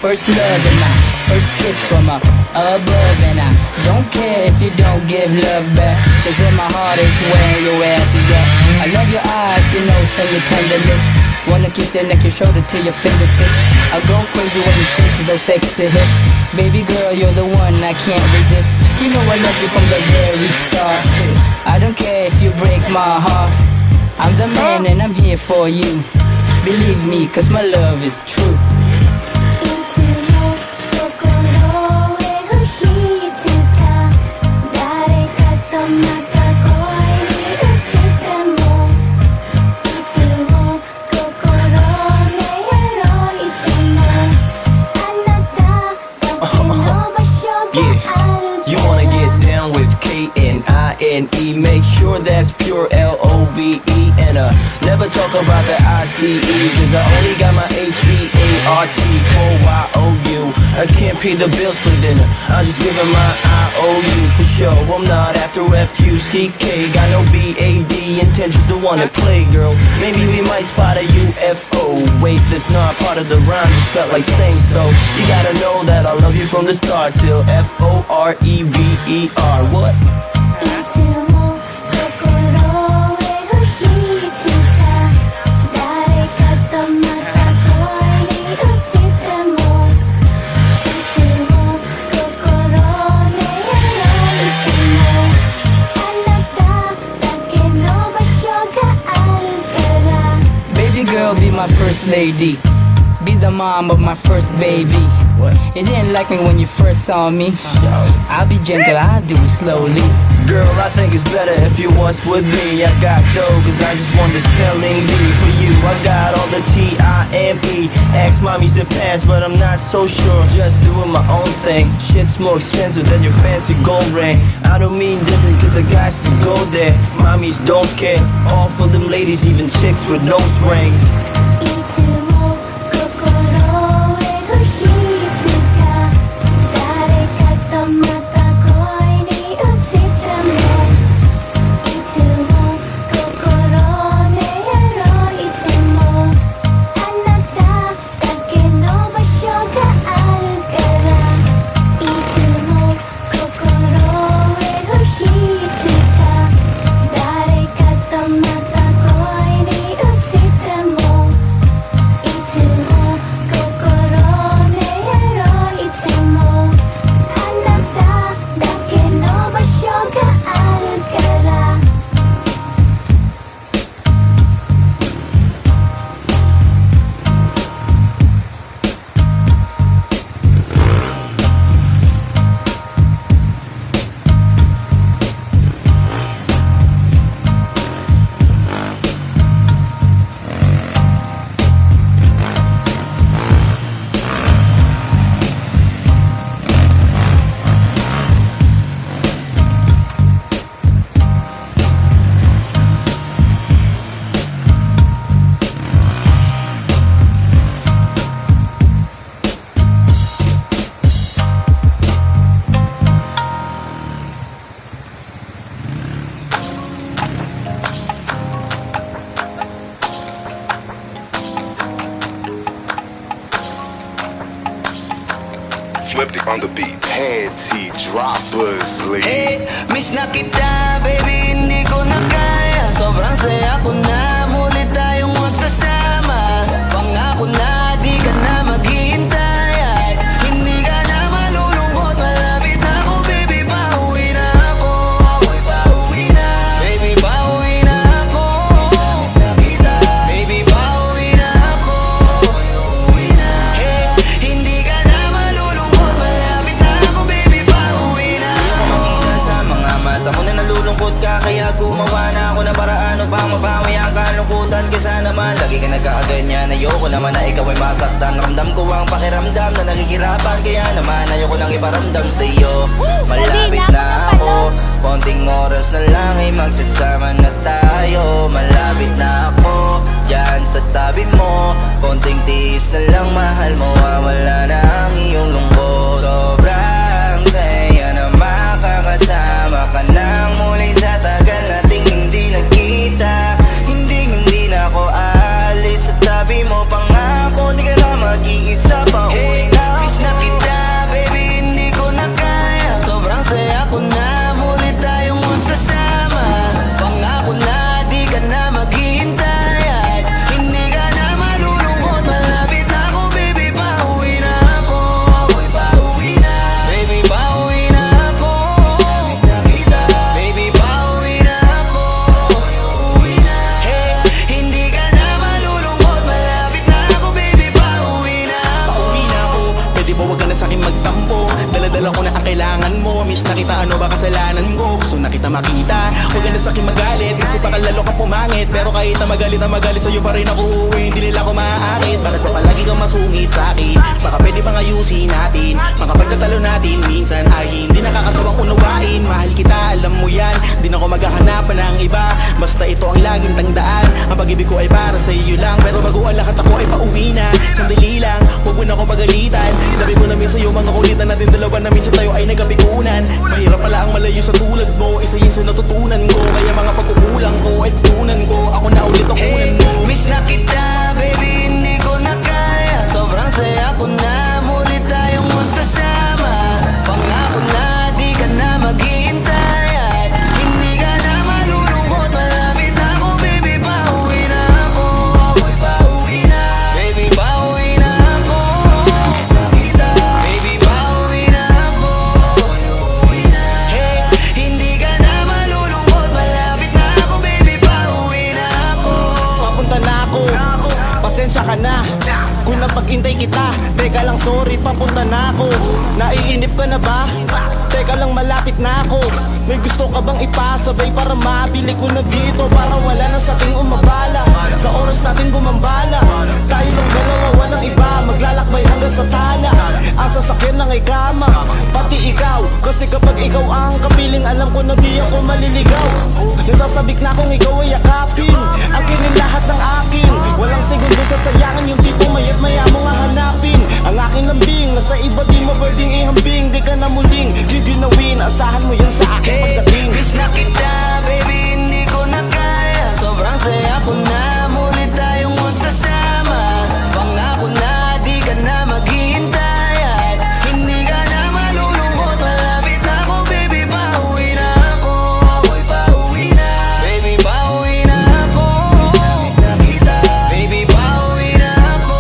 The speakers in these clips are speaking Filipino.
First love and my first kiss from up above. And I don't care if you don't give love back, cause in my heart is where your ass is at. I love your eyes, you know, so your tender lips. Wanna kiss your neck, your shoulder to your fingertips. I go crazy when you shake those sexy hips. Baby girl, you're the one I can't resist. You know I love you from the very start. I don't care if you break my heart. I'm the man and I'm here for you. Believe me, cause my love is true. K-N-I-N-E, make sure that's pure L-O-V-E. And never talk about the I-C-E, cause I only got my H-E-A-R-T for Y-O-U. I can't pay the bills for dinner, I'm just giving my I-O-U for sure. I'm not after F-U-C-K, got no B-A-D intentions to wanna play, girl. Maybe we might spot a U-F-O. Wait, that's not part of the rhyme, just felt like saying so. You gotta know that I love you from the start till F-O-R-E-V-E-R. What? my first lady. Be the mom of my first baby. What? You didn't like me when you first saw me. I'll be gentle, I'll do it slowly. Girl, I think it's better if you was with me. I got dough, cause I just want this spelling D for you. I got all the T-I-M-E. Ask mommy's the past, but I'm not so sure. Just doing my own thing. Shit's more expensive than your fancy gold ring. I don't mean this cause I got to go there. Mommies don't care. All for them ladies, even chicks with nose rings. いつも心へ不死つか誰かとまた恋に落ちたのいつも心でやろういつもあなただけの場所があるからいつも心へ不死つか誰かとまた恋に落ちたもいつも心でやろういつもあなただけの場所があるから Flipped it on the beat. Panty droppers, lady. Eh, miss na kita, baby, hindi ko na kaya. Sobrang saya ko na, muli tayong magsasama. Pangako na, di ka na maghihintay. At hindi ka na malulungkot, malapit na ako, baby, pauwi na ako. Pauwi na, baby, pauwi na ako. Miss na kita, baby, pauwi na ako. Pauwi na, eh, hindi ka na malulungkot, malapit na ako, baby, pauwi na ako. Makita sa mga mata mo na nalulungkot ka, kaya gumawa na ako ng paraan upang mabawi ang kalungkutan. Kesa naman, lagi ka nagkakaganyan. Ayoko naman na ikaw ay masaktan. Ramdam ko ang pakiramdam na nakikirapan. Kaya naman ayoko lang iparamdam sa iyo. Malapit na ako, konting oras na lang ay magsasama na tayo. Malapit na ako, yan sa tabi mo. Konting tiis na lang, mahal mo, wala na ang iyong lungkot. Sobrang saya na makakasama ka nang muli sa tagal nating hindi nagkita. Hindi na ako aalis sa tabi mo. Pangako, di ka na mag-iisa pa. Uwi na ako. Miss na kita, baby, hindi ko na kaya. Sobrang saya ko na, muli tayong magsasama. Pangako na, di ka na maghihintay. At hindi ka na malulungkot, malapit na ako, baby, pauwi na ako. Pauwi na, baby, pauwi na ako. Miss na kita, baby, pauwi na ako. Pauwi na, hey, hindi ka na malulungkot, malapit na ako, baby, pauwi na ako. Pauwi na ako, pwede ba wag ka na sa'kin magtampo? Dala-dala ko na ang kailangan mo. Miss na kita, ano ba kasalanan ko? Gusto na kita makita, wag ka na sa'kin magalit. Kasi baka lalo ka pumangit. Pero kahit na magalit sa'yo pa rin ako uuwi. Hindi nila ako maaakit. Bakit ba palagi kang masungit sa'kin? Baka pwede bang ayusin natin mga pagtatalo natin. Minsan ay hindi nakakasawang unawain. Mahal kita, alam mo yan, di na ako maghahanapan ng iba. Basta ito ang laging tandaan, ang pag-ibig ko ay para sa iyo lang. Pero bago ang lahat ako ay pauwi na. Sandali lang, huwag mo na ako pagalitan. Labi ko namin sa'yo mga kulitan natin dalawa na minsan tayo ay nagapikunan. Mahirap pala ang malayo sa tulad mo, isa yun sa natutunan ko. Kaya mga pagkukulang ko ay tutunan ko. Ako na ulit ang kunan mo. Miss na kita, baby, hindi ko na kaya. Sobrang saya ko na, muli tayong magsasama. Pangako na, di ka na maghihintay. At hindi ka na malulungkot, malapit na ako, baby, pauwi na ako. Pauwi na, baby, pauwi na ako. Miss na kita, baby, pauwi na ako. Pauwi na, hey, hindi ka na malulungkot, malapit na ako, baby, pauwi na ako. Papunta na ako, Naiinip ka na ba? Teka lang, malapit na ako. May gusto ka bang ipasabay para mabili ko na dito? Para wala na sa ating umabala, sa oras natin gumambala. Tayo lang dalawa, walang iba, maglalakbay hanggang sa tala. Ang sasakyan lang ay kama, pati ikaw. Kasi kapag ikaw ang kapiling, alam ko na di ako maliligaw. Nasasabik na kung ikaw ay yakapin, akinin lahat ng akin. Walang segundo sasayangan, yung tipo mayat maya mo nga hanapin. Ang aking lambing, nasa iba di mo pwedeng ihambing. Di ka na muling giginawin, asahan mo yan sa akin pagdating. Miss na kita, baby, hindi ko na kaya. Sobrang saya ko na, muli tayong magsasama. Pangako na, di ka na maghihintay at hindi ka na malulungkot. Malapit na ako, baby, pauwi na ako. Ako'y pauwi na, baby, pauwi na ako. Miss na kita, baby, pauwi na ako.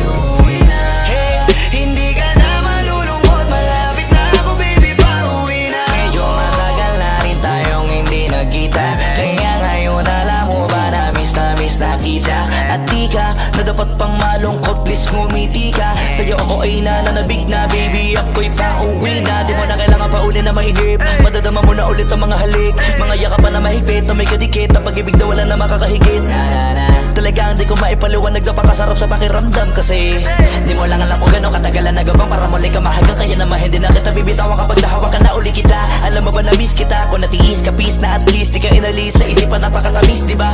Uuwi na, hey, hindi ka na malulungkot. Malapit na ako, baby, pauwi na. Medyo matagal na rin tayong hindi nagkita, kaya ngayon alam mo ba na miss na kita. At di ka na dapat pang malungkot, please ngumiti ka. Sa'yo ako ay nananabig na, baby, ako'y pauwi na. Di mo na kailangan pa uli na mahigip, madadama mo na ulit ang mga halik. Mga yakapan na mahigpit na may kadikit, ang pag-ibig na wala na makakahigit. Talagang di ko maipaliwanag, napakasarap sa pakiramdam. Kasi di mo lang alam kung gano'ng katagalan na gabang para muli ka mahagang. Kaya naman hindi na kita bibitawan kapag nahawa ka na uli kita. Alam mo ba na miss kita, kung natiis ka, peace na at least di ka inalis sa isipan, napakatamis, di ba?